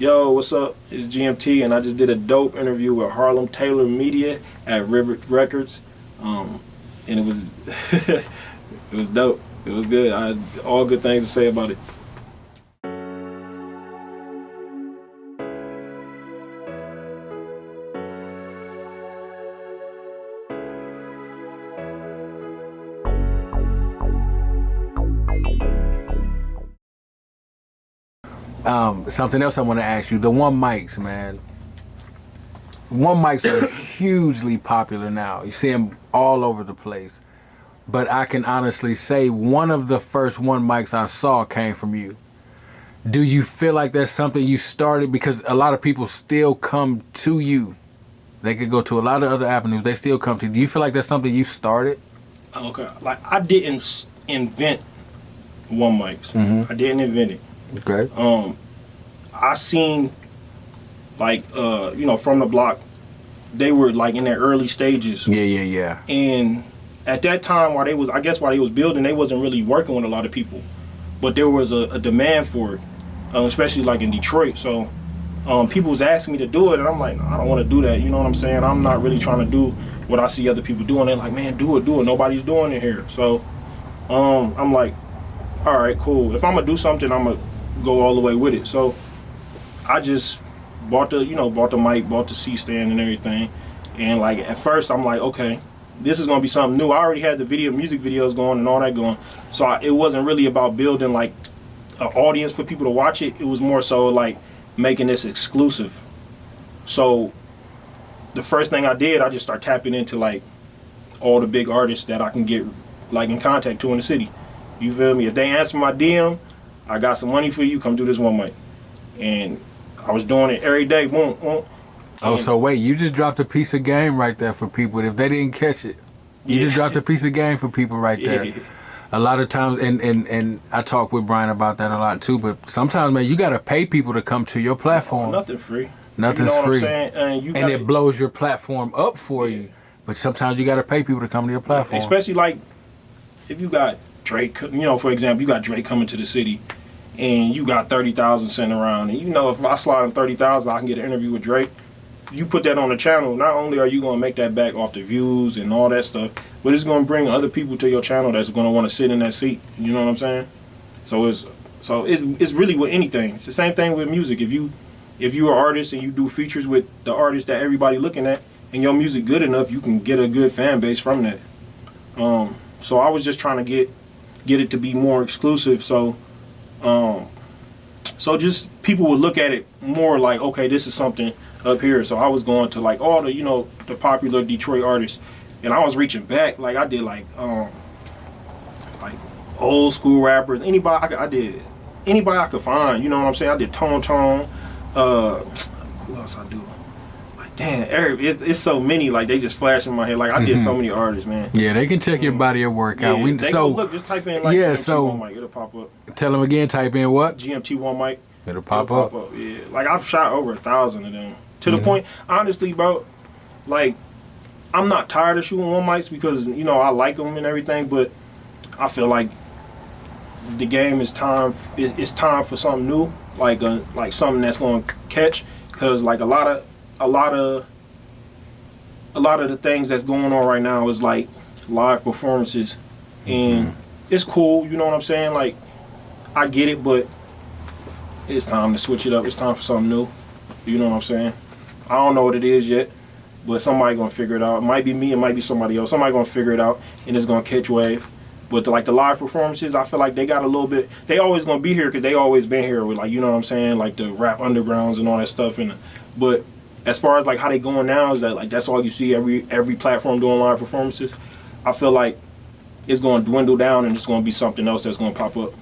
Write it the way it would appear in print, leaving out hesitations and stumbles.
Yo, what's up? It's GMT, and I just did a dope interview with Harlem Taylor Media at River Records, and it was it was dope. It was good. I had all good things to say about it. Something else I want to ask you, the one mics, man. One mics are hugely popular now. You see them all over the place. But I can honestly say one of the first one mics I saw came from you. Do you feel like that's something you started? Because a lot of people still come to you. They could go to a lot of other avenues. They still come to you. Do you feel like that's something you started? Okay. Like, I didn't invent one mics. I didn't invent it. Okay. I seen, like, from the block, they were, like, in their early stages. Yeah. And at that time, while they was building, they wasn't really working with a lot of people. But there was a demand for it, especially, like, in Detroit. So people was asking me to do it, and I'm like, no, I don't want to do that. You know what I'm saying? I'm not really trying to do what I see other people doing. They're like, man, do it. Nobody's doing it here. So I'm like, all right, cool. If I'm going to do something, I'm going to go all the way with it. So I just bought the mic, bought the C-stand and everything. And like at first I'm like, okay, this is gonna be something new. I already had the music videos going and all that going. So it wasn't really about building like an audience for people to watch it. It was more so like making this exclusive. So the first thing I did, I just started tapping into like all the big artists that I can get like in contact to in the city. You feel me? If they answer my DM, I got some money for you, come do this one mic. And I was doing it every day. Boom, boom. Oh, so wait, you just dropped a piece of game right there for people. If they didn't catch it, you just dropped a piece of game for people right there. Yeah. A lot of times, and I talk with Brian about that a lot too, but sometimes, man, you got to pay people to come to your platform. Nothing free. Nothing's free. And it blows your platform up for you. But sometimes you got to pay people to come to your platform. Especially like if you got Drake, for example, you got Drake coming to the city. And you got 30,000 sent around, and if I slide in 30,000, I can get an interview with Drake. You put that on the channel. Not only are you gonna make that back off the views and all that stuff, but it's gonna bring other people to your channel that's gonna want to sit in that seat. You know what I'm saying? So it's really with anything. It's the same thing with music. If you're an artist and you do features with the artists that everybody looking at, and your music good enough, you can get a good fan base from that. So I was just trying to get it to be more exclusive. So just people would look at it more like, okay, this is something up here. So I was going to like all the, the popular Detroit artists, and I was reaching back. Like I did like old school rappers, anybody I could find. You know what I'm saying? I did Tone. Who else I do? Like damn, it's so many. Like they just flash in my head. Like I did so many artists, man. Yeah, they can check your body of work out. Look, just type in like GMT one mic, it'll pop up. Tell them again. Type in what? GMT one mic. It'll pop up. Yeah, like I've shot over 1,000 of them. To the point, honestly, bro, like I'm not tired of shooting one mics because I like them and everything, but I feel like the game is time. It's time for something new, like something that's going to catch. Because like a lot of the things that's going on right now is like live performances, and it's cool. You know what I'm saying? Like I get it, but it's time to switch it up. It's time for something new. You know what I'm saying? I don't know what it is yet, but somebody gonna figure it out. It might be me, it might be somebody else. Somebody gonna figure it out, and it's gonna catch wave. But the live performances, I feel like they got a little bit. They always gonna be here because they always been here with like, you know what I'm saying, like the rap undergrounds and all that stuff. But as far as like how they going now is that like that's all you see every platform doing live performances. I feel like it's gonna dwindle down and it's gonna be something else that's gonna pop up.